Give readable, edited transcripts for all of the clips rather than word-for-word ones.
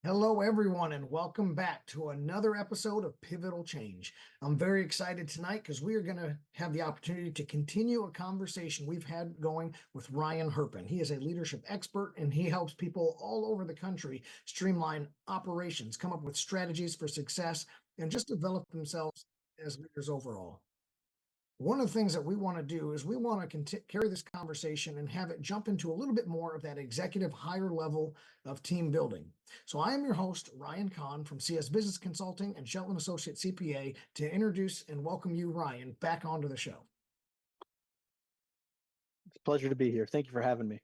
Hello, everyone, and welcome back to another episode of Pivotal Change. I'm very excited tonight because we are going to have the opportunity to continue a conversation we've had going with Ryan Herpin. He is a leadership expert and he helps people all over the country streamline operations, come up with strategies for success, and just develop themselves as leaders overall. One of the things that we want to do is we want to carry this conversation and have it jump into a little bit more of that executive higher level of team building. So I am your host, Ryan Conn from CS Business Consulting and Shelton Associate CPA, to introduce and welcome you, Ryan, back onto the show. It's a pleasure to be here. Thank you for having me.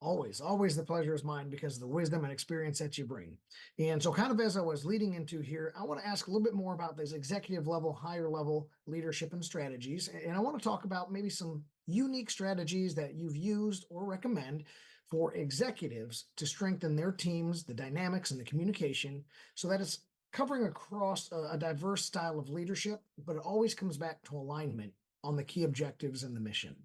Always the pleasure is mine because of the wisdom and experience that you bring. And so kind of as I was leading into here, I want to ask a little bit more about this executive level, higher level leadership and strategies. And I want to talk about maybe some unique strategies that you've used or recommend for executives to strengthen their teams, the dynamics and the communication, so that it's covering across a diverse style of leadership, but it always comes back to alignment on the key objectives and the mission.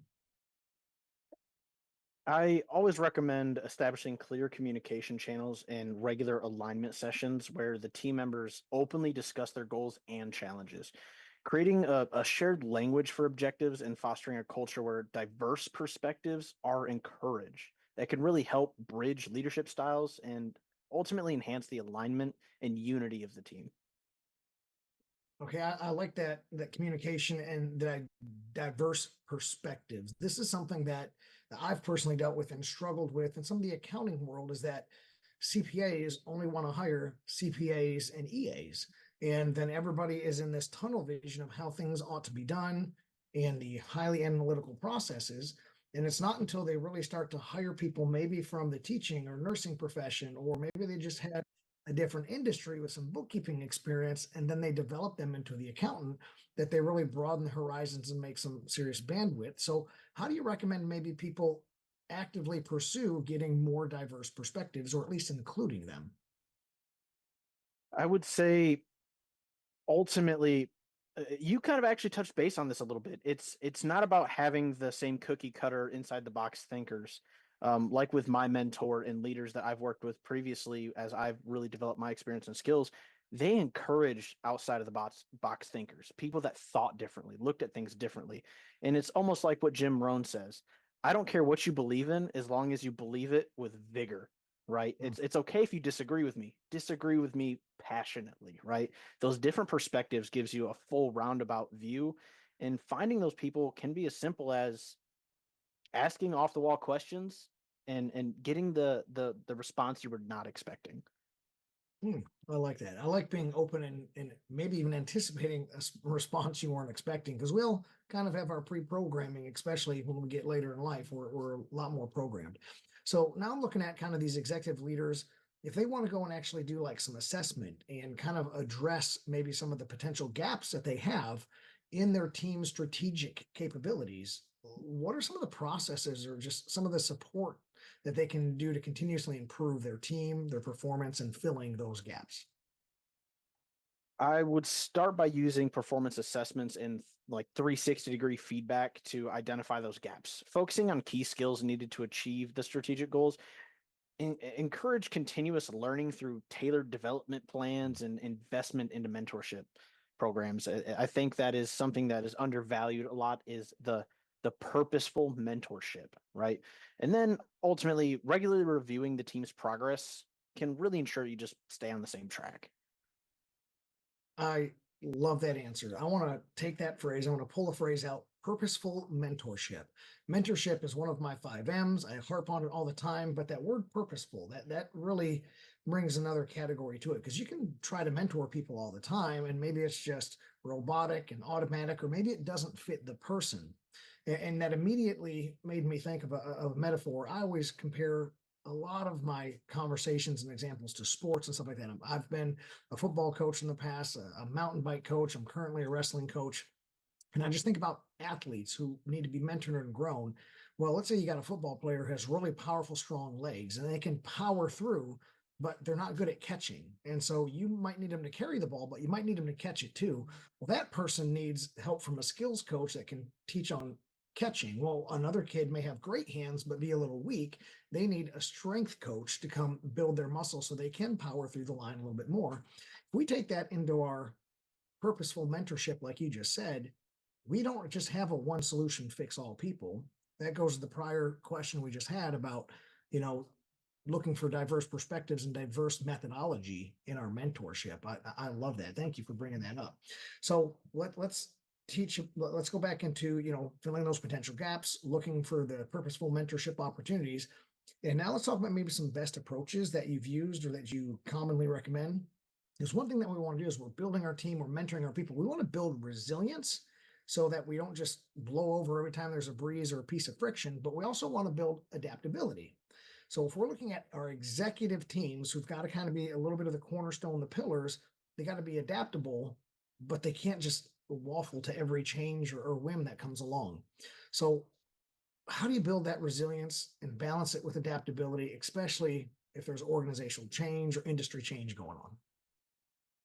I always recommend establishing clear communication channels and regular alignment sessions where the team members openly discuss their goals and challenges. Creating a shared language for objectives and fostering a culture where diverse perspectives are encouraged. That can really help bridge leadership styles and ultimately enhance the alignment and unity of the team. Okay, I like that communication and that diverse perspectives. This is something that I've personally dealt with and struggled with in some of the accounting world is that CPAs only want to hire CPAs and EAs. And then everybody is in this tunnel vision of how things ought to be done and the highly analytical processes. And it's not until they really start to hire people, maybe from the teaching or nursing profession, or maybe they just had a different industry with some bookkeeping experience, and then they develop them into the accountant, that they really broaden the horizons and make some serious bandwidth. So how do you recommend maybe people actively pursue getting more diverse perspectives, or at least including them? I would say ultimately you kind of actually touched base on this a little bit. It's not about having the same cookie cutter inside the box thinkers. Like with my mentor and leaders that I've worked with previously, as I've really developed my experience and skills, they encouraged outside of the box thinkers, people that thought differently, looked at things differently. And it's almost like what Jim Rohn says: I don't care what you believe in, as long as you believe it with vigor. Right? Mm. It's okay if you disagree with me. Disagree with me passionately. Right? Those different perspectives gives you a full roundabout view, and finding those people can be as simple as asking off the wall questions and getting the response you were not expecting. I like that. I like being open and maybe even anticipating a response you weren't expecting, because we'll kind of have our pre-programming, especially when we get later in life. We're a lot more programmed. So now I'm looking at kind of these executive leaders. If they want to go and actually do like some assessment and kind of address maybe some of the potential gaps that they have in their team strategic capabilities, what are some of the processes or just some of the support that they can do to continuously improve their team, their performance, and filling those gaps? I would start by using performance assessments and like 360-degree feedback to identify those gaps, focusing on key skills needed to achieve the strategic goals. Encourage continuous learning through tailored development plans and investment into mentorship programs. I think that is something that is undervalued a lot, is the purposeful mentorship, right? And then ultimately regularly reviewing the team's progress can really ensure you just stay on the same track. I love that answer. I want to take that phrase, I want to pull a phrase out: purposeful mentorship. Mentorship is one of my 5 M's. I harp on it all the time, but that word purposeful, that really brings another category to it, because you can try to mentor people all the time and maybe it's just robotic and automatic, or maybe it doesn't fit the person. And that immediately made me think of a metaphor. I always compare a lot of my conversations and examples to sports and stuff like that. I've been a football coach in the past, a mountain bike coach. I'm currently a wrestling coach. And I just think about athletes who need to be mentored and grown. Well, let's say you got a football player who has really powerful, strong legs and they can power through, but they're not good at catching. And so you might need them to carry the ball, but you might need them to catch it too. Well, that person needs help from a skills coach that can teach on catching. Well, another kid may have great hands, but be a little weak. They need a strength coach to come build their muscle so they can power through the line a little bit more. If we take that into our purposeful mentorship, like you just said, we don't just have a one solution fix all people. That goes to the prior question we just had about, you know, looking for diverse perspectives and diverse methodology in our mentorship. I love that. Thank you for bringing that up. So let's let's go back into, you know, filling those potential gaps, looking for the purposeful mentorship opportunities. And now let's talk about maybe some best approaches that you've used or that you commonly recommend. There's one thing that we want to do is we're building our team, we're mentoring our people. We want to build resilience so that we don't just blow over every time there's a breeze or a piece of friction, but we also want to build adaptability. So if we're looking at our executive teams who've got to kind of be a little bit of the cornerstone, the pillars, they got to be adaptable, but they can't just waffle to every change or whim that comes along. So how do you build that resilience and balance it with adaptability, especially if there's organizational change or industry change going on?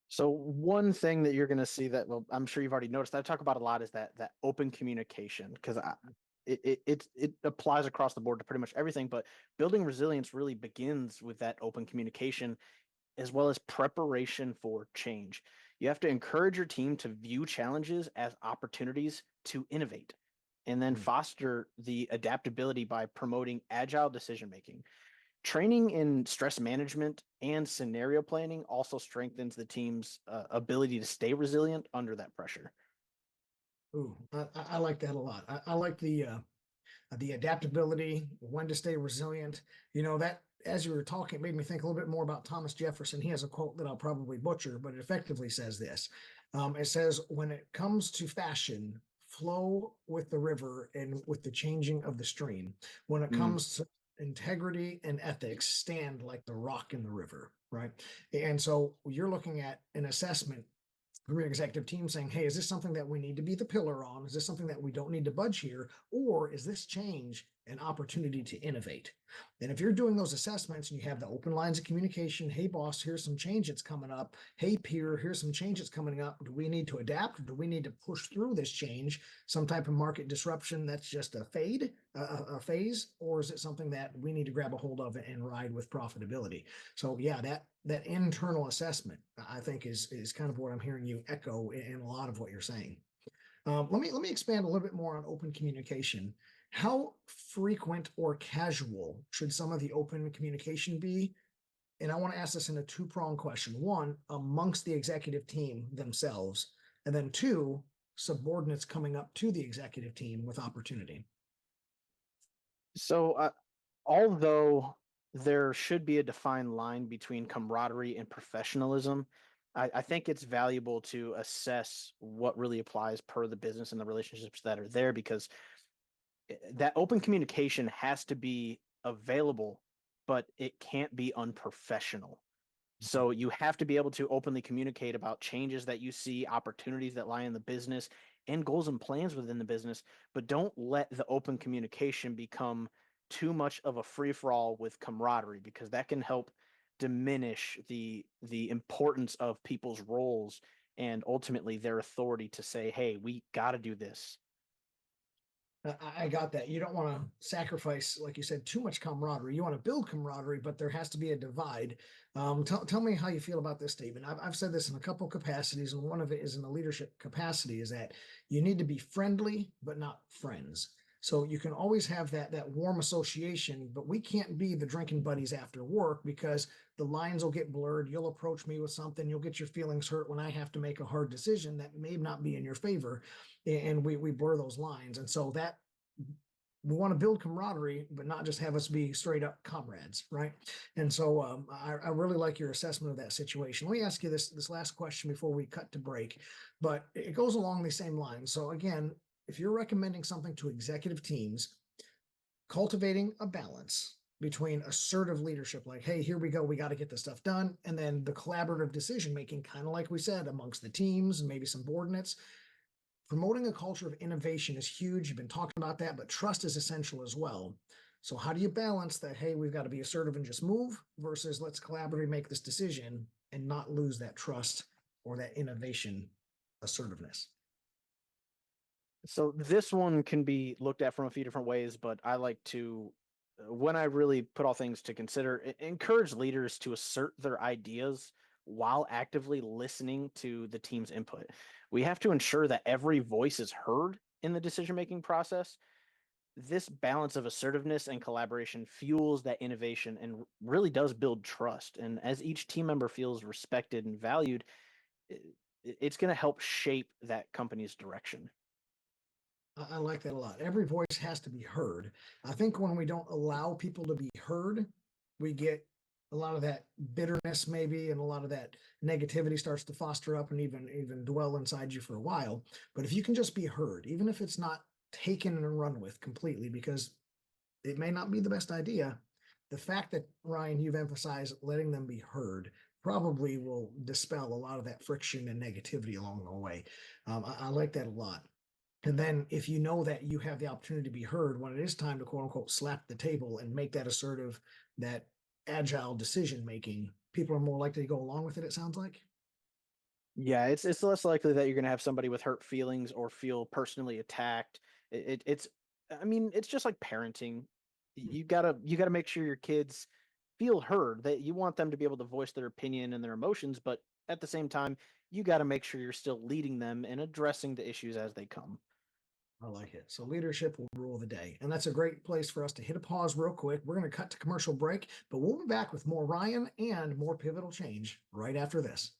So one thing that you're going to see that, well, I'm sure you've already noticed that I talk about a lot is that open communication, because it applies across the board to pretty much everything. But building resilience really begins with that open communication, as well as preparation for change. You have to encourage your team to view challenges as opportunities to innovate, and then foster the adaptability by promoting agile decision making. Training in stress management and scenario planning also strengthens the team's ability to stay resilient under that pressure. Ooh, I like that a lot. I like the adaptability, when to stay resilient. You know, that as you were talking, it made me think a little bit more about Thomas Jefferson. He has a quote that I'll probably butcher, but it effectively says this. It says, when it comes to fashion, flow with the river and with the changing of the stream. When it Mm. comes to integrity and ethics, stand like the rock in the river, right? And so you're looking at an assessment from your executive team saying, hey, is this something that we need to be the pillar on? Is this something that we don't need to budge here? Or is this change an opportunity to innovate? And if you're doing those assessments and you have the open lines of communication, hey, boss, here's some change that's coming up. Hey, peer, here's some change that's coming up. Do we need to adapt? Or do we need to push through this change? Some type of market disruption that's just a phase? Or is it something that we need to grab a hold of and ride with profitability? So yeah, that internal assessment, I think, is kind of what I'm hearing you echo in a lot of what you're saying. Let me expand a little bit more on open communication. How frequent or casual should some of the open communication be? And I want to ask this in a two-pronged question. One, amongst the executive team themselves, and then two, subordinates coming up to the executive team with opportunity. So, although there should be a defined line between camaraderie and professionalism, I think it's valuable to assess what really applies per the business and the relationships that are there, because that open communication has to be available, but it can't be unprofessional. So you have to be able to openly communicate about changes that you see, opportunities that lie in the business, and goals and plans within the business, but don't let the open communication become too much of a free for all with camaraderie, because that can help diminish the importance of people's roles and ultimately their authority to say, "Hey, we got to do this." I got that. You don't want to sacrifice, like you said, too much camaraderie. You want to build camaraderie, but there has to be a divide. Tell me how you feel about this statement. I've said this in a couple capacities, and one of it is in the leadership capacity, is that you need to be friendly, but not friends. So you can always have that warm association, but we can't be the drinking buddies after work because the lines will get blurred. You'll approach me with something. You'll get your feelings hurt when I have to make a hard decision that may not be in your favor, and we blur those lines. And so that we want to build camaraderie, but not just have us be straight up comrades, right? And so I really like your assessment of that situation. Let me ask you this last question before we cut to break, but it goes along the same lines. So again, if you're recommending something to executive teams, cultivating a balance between assertive leadership, like, hey, here we go, we got to get this stuff done, and then the collaborative decision making, kind of like we said, amongst the teams and maybe subordinates. Promoting a culture of innovation is huge. You've been talking about that, but trust is essential as well. So how do you balance that? Hey, we've got to be assertive and just move versus let's collaborate, make this decision and not lose that trust or that innovation assertiveness. So this one can be looked at from a few different ways, but I like to, when I really put all things to consider, encourage leaders to assert their ideas while actively listening to the team's input. We have to ensure that every voice is heard in the decision making process. This balance of assertiveness and collaboration fuels that innovation and really does build trust. And as each team member feels respected and valued, it's going to help shape that company's direction. I like that a lot. Every voice has to be heard. I think when we don't allow people to be heard, we get a lot of that bitterness maybe, and a lot of that negativity starts to foster up and even dwell inside you for a while. But if you can just be heard, even if it's not taken and run with completely, because it may not be the best idea, the fact that, Ryan, you've emphasized letting them be heard probably will dispel a lot of that friction and negativity along the way. I like that a lot. And then if you know that you have the opportunity to be heard when it is time to quote unquote slap the table and make that assertive, that agile decision making, people are more likely to go along with it, it sounds like. Yeah, it's less likely that you're going to have somebody with hurt feelings or feel personally attacked. It's I mean, it's just like parenting. You gotta make sure your kids feel heard, that you want them to be able to voice their opinion and their emotions, but at the same time, you got to make sure you're still leading them and addressing the issues as they come. I like it. So leadership will rule the day. And that's a great place for us to hit a pause real quick. We're going to cut to commercial break, but we'll be back with more Ryan and more pivotal change right after this.